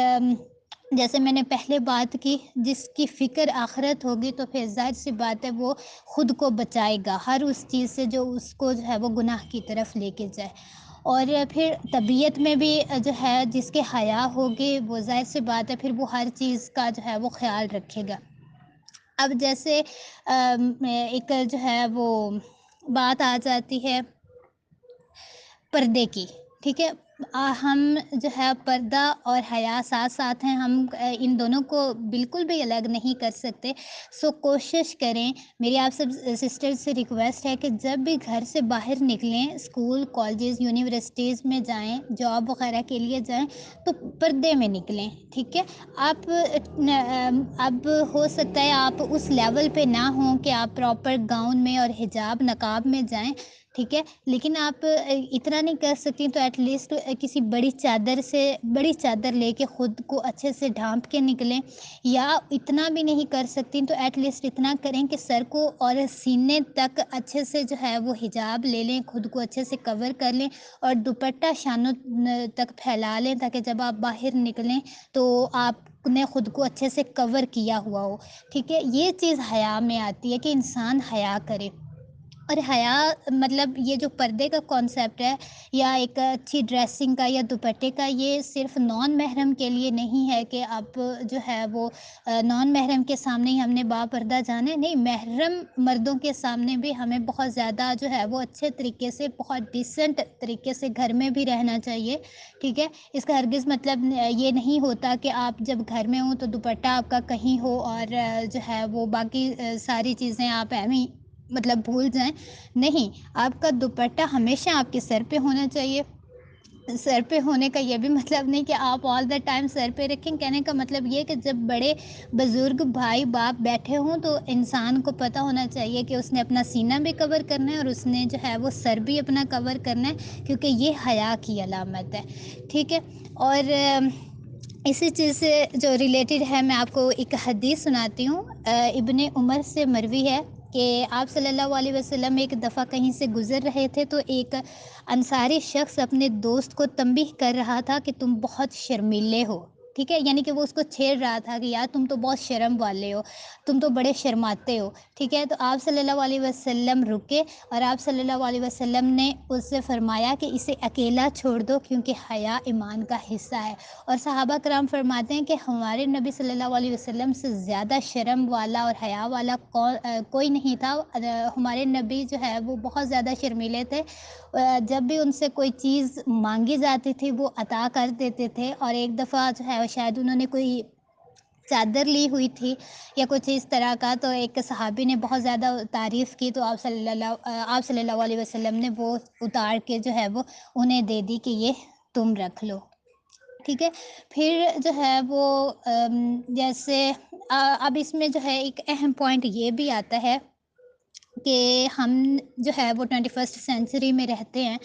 جیسے میں نے پہلے بات کی، جس کی فکر آخرت ہوگی تو پھر ظاہر سی بات ہے وہ خود کو بچائے گا ہر اس چیز سے جو اس کو جو ہے وہ گناہ کی طرف لے کے جائے۔ اور پھر طبیعت میں بھی جو ہے جس کے حیا ہوگی وہ ظاہر سی بات ہے پھر وہ ہر چیز کا جو ہے وہ خیال رکھے گا۔ اب جیسے ایک جو ہے وہ بات آ جاتی ہے پردے کی، ٹھیک ہے۔ ہم جو ہے پردہ اور حیا ساتھ ساتھ ہیں، ہم ان دونوں کو بالکل بھی الگ نہیں کر سکتے۔ سو کوشش کریں، میری آپ سب سسٹر سے ریکویسٹ ہے کہ جب بھی گھر سے باہر نکلیں، اسکول، کالجز، یونیورسٹیز میں جائیں، جاب وغیرہ کے لیے جائیں تو پردے میں نکلیں، ٹھیک ہے۔ آپ اب ہو سکتا ہے آپ اس لیول پہ نہ ہوں کہ آپ پراپر گاؤن میں اور حجاب نقاب میں جائیں، ٹھیک ہے، لیکن آپ اتنا نہیں کر سکتی تو ایٹ لیسٹ کسی بڑی چادر لے کے خود کو اچھے سے ڈھانپ کے نکلیں، یا اتنا بھی نہیں کر سکتی تو ایٹ لیسٹ اتنا کریں کہ سر کو اور سینے تک اچھے سے جو ہے وہ حجاب لے لیں، خود کو اچھے سے کور کر لیں، اور دوپٹہ شانوں تک پھیلا لیں تاکہ جب آپ باہر نکلیں تو آپ نے خود کو اچھے سے کور کیا ہوا ہو. ٹھیک ہے، یہ چیز حیا میں آتی ہے کہ انسان حیا کرے. اور حیا مطلب یہ جو پردے کا کانسیپٹ ہے، یا ایک اچھی ڈریسنگ کا یا دوپٹے کا، یہ صرف نان محرم کے لیے نہیں ہے کہ آپ جو ہے وہ نان محرم کے سامنے ہی ہم نے با پردہ جانا ہے. نہیں، محرم مردوں کے سامنے بھی ہمیں بہت زیادہ جو ہے وہ اچھے طریقے سے، بہت ڈیسنٹ طریقے سے گھر میں بھی رہنا چاہیے. ٹھیک ہے، اس کا ہرگز مطلب یہ نہیں ہوتا کہ آپ جب گھر میں ہوں تو دوپٹہ آپ کا کہیں ہو اور جو ہے وہ باقی ساری چیزیں آپ ایویں مطلب بھول جائیں. نہیں، آپ کا دوپٹہ ہمیشہ آپ کے سر پہ ہونا چاہیے. سر پہ ہونے کا یہ بھی مطلب نہیں کہ آپ آل دا ٹائم سر پہ رکھیں. کہنے کا مطلب یہ کہ جب بڑے بزرگ بھائی باپ بیٹھے ہوں تو انسان کو پتہ ہونا چاہیے کہ اس نے اپنا سینہ بھی کور کرنا ہے اور اس نے جو ہے وہ سر بھی اپنا کور کرنا ہے، کیونکہ یہ حیا کی علامت ہے. ٹھیک ہے، اور اسی چیز سے جو ریلیٹڈ ہے میں آپ کو ایک حدیث سناتی ہوں. ابن عمر سے مروی ہے کہ آپ صلی اللہ علیہ وسلم ایک دفعہ کہیں سے گزر رہے تھے تو ایک انصاری شخص اپنے دوست کو تنبیہ کر رہا تھا کہ تم بہت شرمیلے ہو. ٹھیک ہے، یعنی کہ وہ اس کو چھیڑ رہا تھا کہ یار تم تو بہت شرم والے ہو، تم تو بڑے شرماتے ہو. ٹھیک ہے، تو آپ صلی اللہ علیہ وسلم رکے اور آپ صلی اللہ علیہ وسلم نے اس سے فرمایا کہ اسے اکیلا چھوڑ دو کیونکہ حیا ایمان کا حصہ ہے. اور صحابہ کرام فرماتے ہیں کہ ہمارے نبی صلی اللہ علیہ وسلم سے زیادہ شرم والا اور حیا والا کوئی نہیں تھا. ہمارے نبی جو ہے وہ بہت زیادہ شرمیلے تھے. جب بھی ان سے کوئی چیز مانگی جاتی تھی وہ عطا کر دیتے تھے. اور ایک دفعہ جو ہے شاید انہوں نے کوئی چادر لی ہوئی تھی یا کچھ اس طرح کا، تو ایک صحابی نے بہت زیادہ تعریف کی تو آپ صلی اللہ علیہ وسلم نے وہ اتار کے جو ہے وہ انہیں دے دی کہ یہ تم رکھ لو. ٹھیک ہے، پھر جو ہے وہ جیسے اب اس میں جو ہے ایک اہم پوائنٹ یہ بھی آتا ہے کہ ہم جو ہے وہ 21 سینچری میں رہتے ہیں.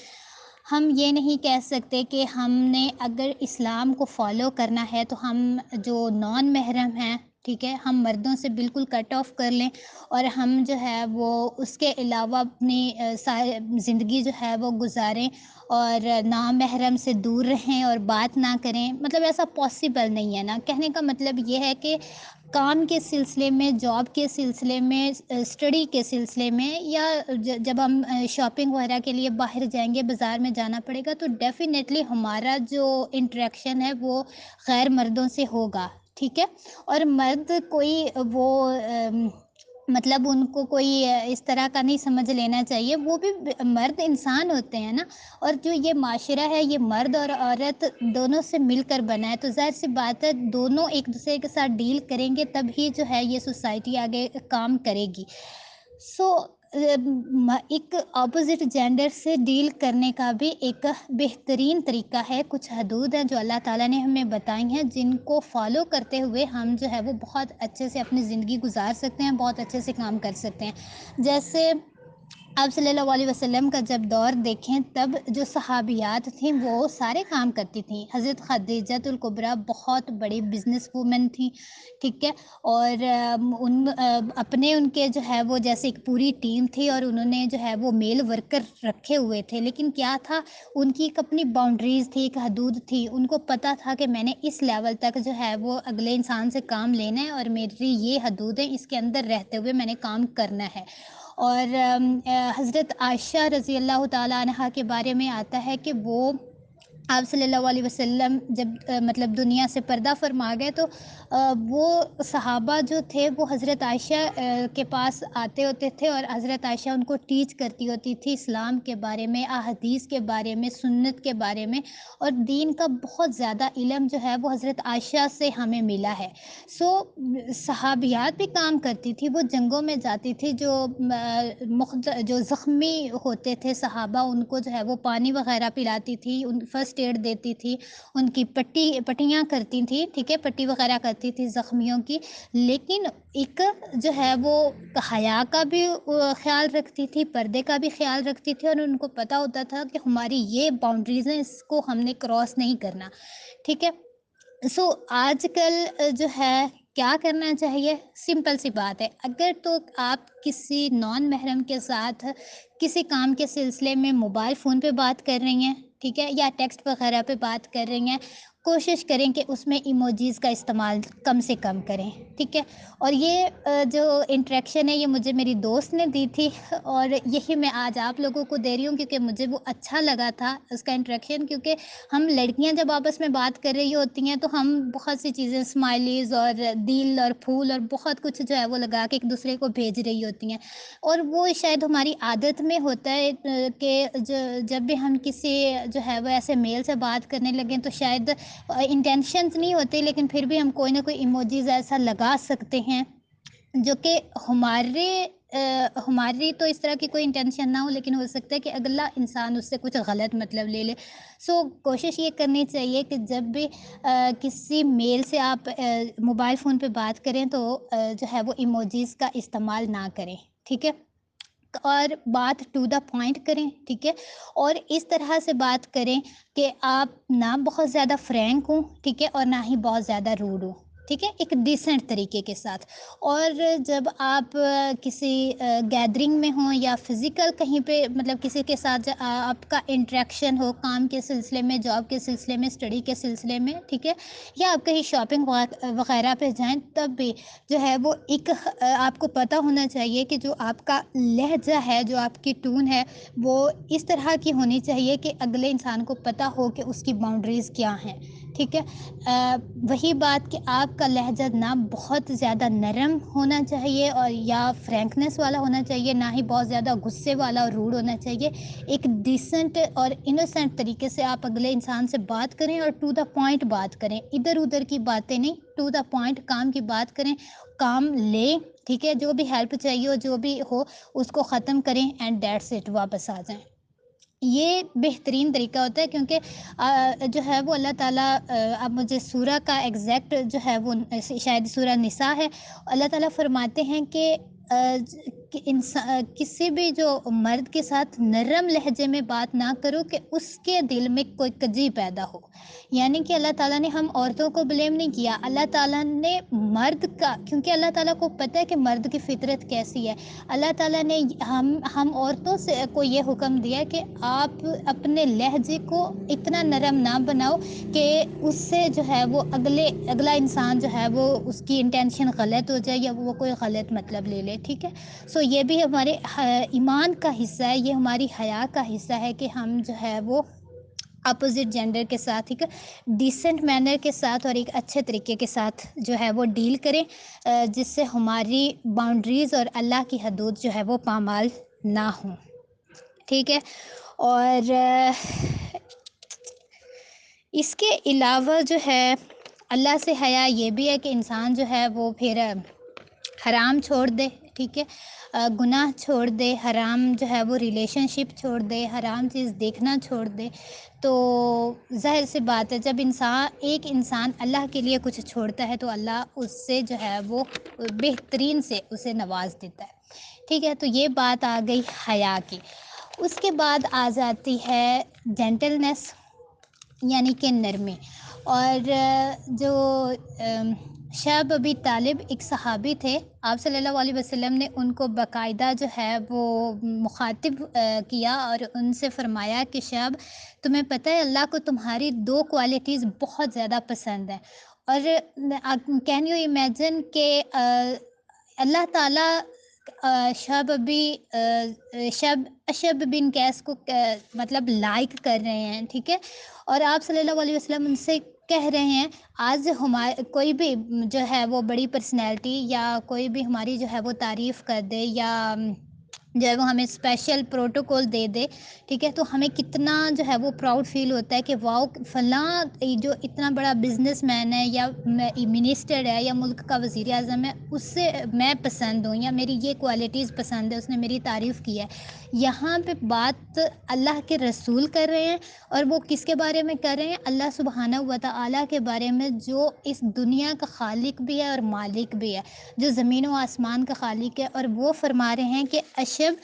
ہم یہ نہیں کہہ سکتے کہ ہم نے اگر اسلام کو فالو کرنا ہے تو ہم جو نان محرم ہیں، ٹھیک ہے، ہم مردوں سے بالکل کٹ آف کر لیں اور ہم جو ہے وہ اس کے علاوہ اپنی زندگی جو ہے وہ گزاریں اور نامحرم سے دور رہیں اور بات نہ کریں. مطلب ایسا پاسبل نہیں ہے نا. کہنے کا مطلب یہ ہے کہ کام کے سلسلے میں، جاب کے سلسلے میں، اسٹڈی کے سلسلے میں، یا جب ہم شاپنگ وغیرہ کے لیے باہر جائیں گے، بازار میں جانا پڑے گا، تو ڈیفینیٹلی ہمارا جو انٹریکشن ہے وہ غیر مردوں سے ہوگا. ٹھیک ہے، اور مرد کوئی وہ مطلب ان کو کوئی اس طرح کا نہیں سمجھ لینا چاہیے. وہ بھی مرد انسان ہوتے ہیں نا. اور جو یہ معاشرہ ہے یہ مرد اور عورت دونوں سے مل کر بنا ہے، تو ظاہر سی بات ہے دونوں ایک دوسرے کے ساتھ ڈیل کریں گے تب ہی جو ہے یہ سوسائٹی آگے کام کرے گی. سو ایک اپوزٹ جینڈر سے ڈیل کرنے کا بھی ایک بہترین طریقہ ہے. کچھ حدود ہیں جو اللہ تعالیٰ نے ہمیں بتائی ہیں جن کو فالو کرتے ہوئے ہم جو ہے وہ بہت اچھے سے اپنی زندگی گزار سکتے ہیں، بہت اچھے سے کام کر سکتے ہیں. جیسے آپ صلی اللہ علیہ وسلم کا جب دور دیکھیں تب جو صحابیات تھیں وہ سارے کام کرتی تھیں. حضرت خدیجہ الکبریٰ بہت بڑی بزنس وومن تھیں. ٹھیک ہے، اور ان کے جو ہے وہ جیسے ایک پوری ٹیم تھی اور انہوں نے جو ہے وہ میل ورکر رکھے ہوئے تھے. لیکن کیا تھا، ان کی ایک اپنی باؤنڈریز تھی، ایک حدود تھی. ان کو پتہ تھا کہ میں نے اس لیول تک جو ہے وہ اگلے انسان سے کام لینا ہے اور میری یہ حدود ہے، اس کے اندر رہتے ہوئے میں نے کام کرنا ہے. اور حضرت عائشہ رضی اللہ تعالیٰ عنہا کے بارے میں آتا ہے کہ وہ آپ صلی اللہ علیہ وسلم جب مطلب دنیا سے پردہ فرما گئے تو وہ صحابہ جو تھے وہ حضرت عائشہ کے پاس آتے ہوتے تھے اور حضرت عائشہ ان کو ٹیچ کرتی ہوتی تھی اسلام کے بارے میں، احادیث کے بارے میں، سنت کے بارے میں. اور دین کا بہت زیادہ علم جو ہے وہ حضرت عائشہ سے ہمیں ملا ہے. سو صحابیات بھی کام کرتی تھی، وہ جنگوں میں جاتی تھی. جو زخمی ہوتے تھے صحابہ ان کو جو ہے وہ پانی وغیرہ پلاتی تھی، ان فرسٹ فرسٹ ایڈ دیتی تھی، ان کی پٹیاں کرتی تھیں، ٹھیک ہے، پٹی وغیرہ کرتی تھی زخمیوں کی، لیکن ایک جو ہے وہ حیا کا بھی خیال رکھتی تھی، پردے کا بھی خیال رکھتی تھی، اور ان کو پتہ ہوتا تھا کہ ہماری یہ باؤنڈریز ہیں، اس کو ہم نے کراس نہیں کرنا، ٹھیک ہے۔ آج کل جو ہے کیا کرنا چاہیے، سمپل سی بات ہے، اگر تو آپ کسی نان محرم کے ساتھ کسی کام کے سلسلے میں موبائل فون پہ بات کر رہی ہیں، ٹھیک ہے، یا ٹیکسٹ وغیرہ پہ بات کر رہی ہیں، کوشش کریں کہ اس میں ایموجیز کا استعمال کم سے کم کریں، ٹھیک ہے۔ اور یہ جو انٹریکشن ہے یہ مجھے میری دوست نے دی تھی، اور یہی میں آج آپ لوگوں کو دے رہی ہوں، کیونکہ مجھے وہ اچھا لگا تھا اس کا انٹریکشن، کیونکہ ہم لڑکیاں جب آپس میں بات کر رہی ہوتی ہیں تو ہم بہت سی چیزیں اسمائلیز اور دل اور پھول اور بہت کچھ جو ہے وہ لگا کے ایک دوسرے کو بھیج رہی ہوتی ہیں، اور وہ شاید ہماری عادت میں ہوتا ہے کہ جب بھی ہم کسی جو ہے وہ ایسے میل سے بات کرنے لگیں تو شاید انٹینشنز نہیں ہوتے، لیکن پھر بھی ہم کوئی نہ کوئی ایموجیز ایسا لگا سکتے ہیں جو کہ ہماری تو اس طرح کی کوئی انٹینشن نہ ہو، لیکن ہو سکتا ہے کہ اگلا انسان اس سے کچھ غلط مطلب لے لے۔ کوشش یہ کرنی چاہیے کہ جب بھی کسی میل سے آپ موبائل فون پہ بات کریں تو جو ہے وہ ایموجیز کا استعمال نہ کریں، ٹھیک ہے، اور بات ٹو دا پوائنٹ کریں، ٹھیک ہے، اور اس طرح سے بات کریں کہ آپ نہ بہت زیادہ فرینک ہوں، ٹھیک ہے، اور نہ ہی بہت زیادہ روڈ ہوں، ٹھیک ہے، ایک ڈیسنٹ طریقے کے ساتھ۔ اور جب آپ کسی گیدرنگ میں ہوں یا فزیکل کہیں پہ مطلب کسی کے ساتھ آپ کا انٹریکشن ہو، کام کے سلسلے میں، جاب کے سلسلے میں، اسٹڈی کے سلسلے میں، ٹھیک ہے، یا آپ کہیں شاپنگ وغیرہ پہ جائیں، تب بھی جو ہے وہ ایک آپ کو پتہ ہونا چاہیے کہ جو آپ کا لہجہ ہے، جو آپ کی ٹون ہے، وہ اس طرح کی ہونی چاہیے کہ اگلے انسان کو پتہ ہو کہ اس کی باؤنڈریز کیا ہیں، ٹھیک ہے۔ وہی بات کہ آپ کا لہجہ نہ بہت زیادہ نرم ہونا چاہیے اور یا فرینکنس والا ہونا چاہیے، نہ ہی بہت زیادہ غصے والا اور روڈ ہونا چاہیے، ایک ڈیسنٹ اور انوسینٹ طریقے سے آپ اگلے انسان سے بات کریں اور ٹو دا پوائنٹ بات کریں، ادھر ادھر کی باتیں نہیں، ٹو دا پوائنٹ کام کی بات کریں، کام لیں، ٹھیک ہے، جو بھی ہیلپ چاہیے ہو، جو بھی ہو اس کو ختم کریں، اینڈ دیٹس اٹ، واپس آ جائیں۔ یہ بہترین طریقہ ہوتا ہے، کیونکہ جو ہے وہ اللہ تعالیٰ، اب مجھے سورہ کا ایگزیکٹ جو ہے وہ شاید سورہ نساء ہے، اللہ تعالیٰ فرماتے ہیں کہ کسی بھی جو مرد کے ساتھ نرم لہجے میں بات نہ کرو کہ اس کے دل میں کوئی کجی پیدا ہو، یعنی کہ اللہ تعالیٰ نے ہم عورتوں کو بلیم نہیں کیا، اللہ تعالیٰ نے مرد کا، کیونکہ اللہ تعالیٰ کو پتہ ہے کہ مرد کی فطرت کیسی ہے، اللہ تعالیٰ نے ہم عورتوں سے کو یہ حکم دیا کہ آپ اپنے لہجے کو اتنا نرم نہ بناؤ کہ اس سے جو ہے وہ اگلا انسان جو ہے وہ اس کی انٹینشن غلط ہو جائے یا وہ کوئی غلط مطلب لے لے، ٹھیک ہے۔ یہ بھی ہمارے ایمان کا حصہ ہے، یہ ہماری حیا کا حصہ ہے کہ ہم جو ہے وہ اپوزٹ جینڈر کے ساتھ ایک ڈیسنٹ مینر کے ساتھ اور ایک اچھے طریقے کے ساتھ جو ہے وہ ڈیل کریں، جس سے ہماری باؤنڈریز اور اللہ کی حدود جو ہے وہ پامال نہ ہوں، ٹھیک ہے۔ اور اس کے علاوہ جو ہے اللہ سے حیا یہ بھی ہے کہ انسان جو ہے وہ پھر حرام چھوڑ دے، ٹھیک ہے، گناہ چھوڑ دے، حرام جو ہے وہ ریلیشن شپ چھوڑ دے، حرام چیز دیکھنا چھوڑ دے، تو ظاہر سی بات ہے جب ایک انسان اللہ کے لیے کچھ چھوڑتا ہے تو اللہ اس سے جو ہے وہ بہترین سے اسے نواز دیتا ہے، ٹھیک ہے۔ تو یہ بات آ گئی حیا کی۔ اس کے بعد آ جاتی ہے جینٹلنس، یعنی کہ نرمی، اور جو شعیب ابی طالب ایک صحابی تھے، آپ صلی اللہ علیہ وسلم نے ان کو باقاعدہ جو ہے وہ مخاطب کیا اور ان سے فرمایا کہ شعیب، تمہیں پتہ ہے اللہ کو تمہاری دو کوالٹیز بہت زیادہ پسند ہیں، اور کین یو امیجن کہ اللہ تعالیٰ اشب بن قیس کو مطلب لائک کر رہے ہیں، ٹھیک ہے، اور آپ صلی اللہ علیہ وسلم ان سے کہہ رہے ہیں آج کوئی بھی جو ہے وہ بڑی پرسنالٹی یا کوئی بھی ہماری جو ہے وہ تعریف کر دے یا جو ہے وہ ہمیں اسپیشل پروٹوکول دے دے، ٹھیک ہے، تو ہمیں کتنا جو ہے وہ پراؤڈ فیل ہوتا ہے کہ واؤ فلاں جو اتنا بڑا بزنس مین ہے یا منسٹر ہے یا ملک کا وزیر اعظم ہے، اس سے میں پسند ہوں یا میری یہ کوالٹیز پسند ہے، اس نے میری تعریف کی ہے۔ یہاں پہ بات اللہ کے رسول کر رہے ہیں، اور وہ کس کے بارے میں کر رہے ہیں؟ اللہ سبحانہ و تعالیٰ کے بارے میں، جو اس دنیا کا خالق بھی ہے اور مالک بھی ہے، جو زمین و آسمان کا خالق ہے۔ اور وہ فرما رہے ہیں کہ اشب،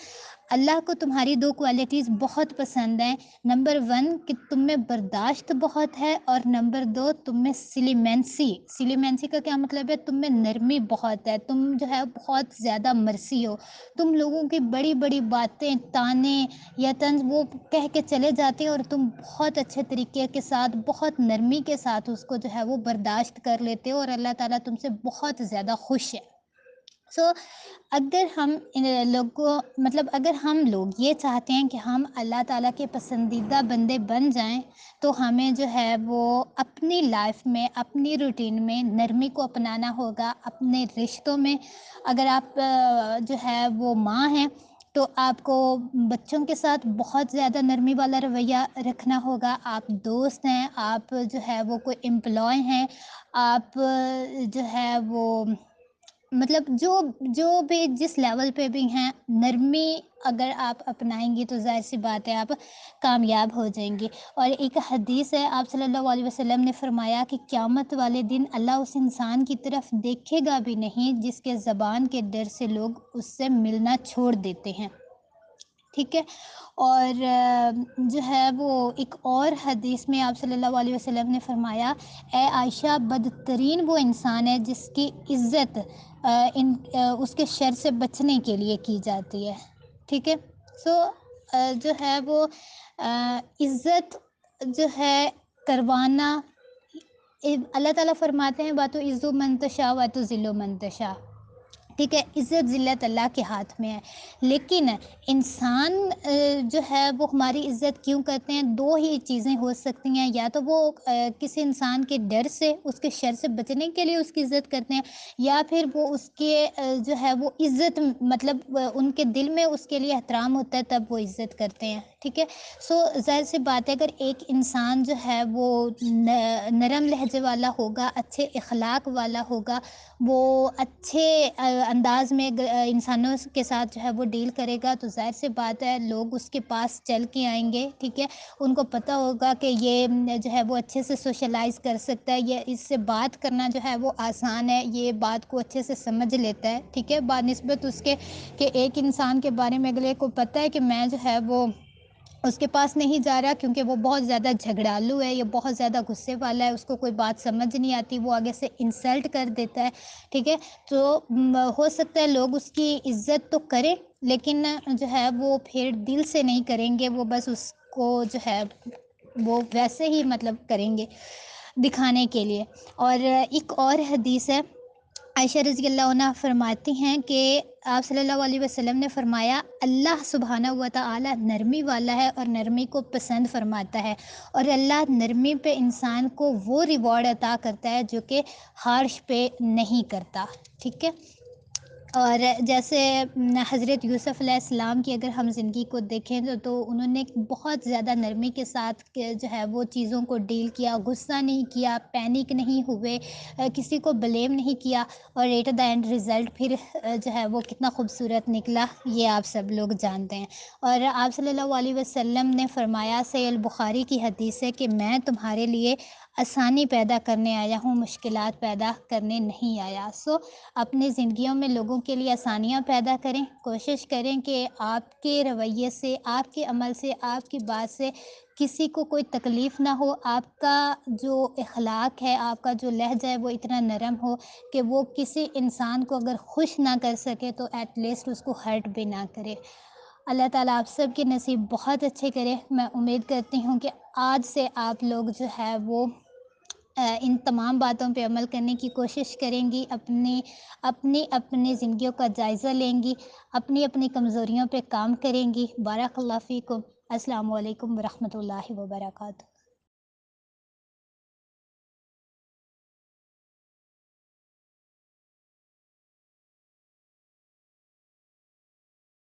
اللہ کو تمہاری دو کوالٹیز بہت پسند ہیں۔ نمبر 1 کہ تم میں برداشت بہت ہے، اور نمبر 2 تم میں سلیمنسی کا کیا مطلب ہے؟ تم میں نرمی بہت ہے، تم جو ہے بہت زیادہ مرسی ہو، تم لوگوں کی بڑی بڑی باتیں، تانے یا طنز وہ کہہ کے چلے جاتے ہیں، اور تم بہت اچھے طریقے کے ساتھ، بہت نرمی کے ساتھ اس کو جو ہے وہ برداشت کر لیتے ہو، اور اللہ تعالیٰ تم سے بہت زیادہ خوش ہے۔ اگر ہم اگر ہم لوگ یہ چاہتے ہیں کہ ہم اللہ تعالیٰ کے پسندیدہ بندے بن جائیں، تو ہمیں جو ہے وہ اپنی لائف میں، اپنی روٹین میں نرمی کو اپنانا ہوگا۔ اپنے رشتوں میں، اگر آپ جو ہے وہ ماں ہیں تو آپ کو بچوں کے ساتھ بہت زیادہ نرمی والا رویہ رکھنا ہوگا۔ آپ دوست ہیں، آپ جو ہے وہ کوئی امپلائی ہیں، آپ جو ہے وہ جو بھی جس لیول پہ بھی ہیں، نرمی اگر آپ اپنائیں گی تو ظاہر سی بات ہے آپ کامیاب ہو جائیں گی۔ اور ایک حدیث ہے، آپ صلی اللہ علیہ وسلم نے فرمایا کہ قیامت والے دن اللہ اس انسان کی طرف دیکھے گا بھی نہیں جس کے زبان کے ڈر سے لوگ اس سے ملنا چھوڑ دیتے ہیں، ٹھیک ہے۔ اور جو ہے وہ ایک اور حدیث میں آپ صلی اللہ علیہ وسلم نے فرمایا، اے عائشہ، بدترین وہ انسان ہے جس کی عزت اس کے شر سے بچنے کے لیے کی جاتی ہے، ٹھیک ہے۔ جو ہے وہ عزت جو ہے کروانا، اللہ تعالیٰ فرماتے ہیں باتو عزو منتشا واتو ذلو منتشا، ٹھیک ہے۔ عزت ذلت اللہ کے ہاتھ میں ہے، لیکن انسان جو ہے وہ ہماری عزت کیوں کرتے ہیں؟ دو ہی چیزیں ہو سکتی ہیں، یا تو وہ کسی انسان کے ڈر سے، اس کے شر سے بچنے کے لیے اس کی عزت کرتے ہیں، یا پھر وہ اس کے جو ہے وہ عزت ان کے دل میں اس کے لیے احترام ہوتا ہے، تب وہ عزت کرتے ہیں، ٹھیک ہے۔ ظاہر سی بات ہے، اگر ایک انسان جو ہے وہ نرم لہجے والا ہوگا، اچھے اخلاق والا ہوگا، وہ اچھے انداز میں انسانوں کے ساتھ جو ہے وہ ڈیل کرے گا، تو ظاہر سی بات ہے لوگ اس کے پاس چل کے آئیں گے، ٹھیک ہے۔ ان کو پتہ ہوگا کہ یہ جو ہے وہ اچھے سے سوشلائز کر سکتا ہے، یہ اس سے بات کرنا جو ہے وہ آسان ہے، یہ بات کو اچھے سے سمجھ لیتا ہے، ٹھیک ہے، بنسبت اس کے کہ ایک انسان کے بارے میں اگلے کو پتہ ہے کہ میں جو ہے وہ اس کے پاس نہیں جا رہا کیونکہ وہ بہت زیادہ جھگڑالو ہے، یا بہت زیادہ غصے والا ہے، اس کو کوئی بات سمجھ نہیں آتی، وہ آگے سے انسلٹ کر دیتا ہے، ٹھیک ہے۔ تو ہو سکتا ہے لوگ اس کی عزت تو کریں، لیکن جو ہے وہ پھر دل سے نہیں کریں گے، وہ بس اس کو جو ہے وہ ویسے ہی کریں گے دکھانے کے لیے۔ اور ایک اور حدیث ہے، عائشہ رضی اللہ عنہ فرماتی ہیں کہ آپ صلی اللہ علیہ وسلم نے فرمایا، اللہ سبحانہ و تعالی نرمی والا ہے اور نرمی کو پسند فرماتا ہے، اور اللہ نرمی پہ انسان کو وہ ریوارڈ عطا کرتا ہے جو کہ ہارش پہ نہیں کرتا، ٹھیک ہے۔ اور جیسے حضرت یوسف علیہ السلام کی اگر ہم زندگی کو دیکھیں تو انہوں نے بہت زیادہ نرمی کے ساتھ جو ہے وہ چیزوں کو ڈیل کیا، غصہ نہیں کیا، پینک نہیں ہوئے، کسی کو بلیم نہیں کیا، اور ایٹ دا اینڈ رزلٹ پھر جو ہے وہ کتنا خوبصورت نکلا، یہ آپ سب لوگ جانتے ہیں۔ اور آپ صلی اللہ علیہ وسلم نے فرمایا، صحیح البخاری کی حدیث ہے کہ میں تمہارے لیے آسانی پیدا کرنے آیا ہوں، مشکلات پیدا کرنے نہیں آیا۔ اپنی زندگیوں میں لوگوں کے لیے آسانیاں پیدا کریں، کوشش کریں کہ آپ کے رویے سے، آپ کے عمل سے، آپ کی بات سے کسی کو کوئی تکلیف نہ ہو، آپ کا جو اخلاق ہے، آپ کا جو لہجہ ہے وہ اتنا نرم ہو کہ وہ کسی انسان کو اگر خوش نہ کر سکے تو ایٹ لیسٹ اس کو ہرٹ بھی نہ کرے۔ اللہ تعالیٰ آپ سب کے نصیب بہت اچھے کرے۔ میں امید کرتی ہوں کہ آج سے آپ لوگ جو ہے وہ ان تمام باتوں پہ عمل کرنے کی کوشش کریں گی، اپنی زندگیوں کا جائزہ لیں گی، اپنی کمزوریوں پہ کام کریں گی۔ بارک اللہ فیکم۔ السلام علیکم ورحمۃ اللہ وبرکاتہ۔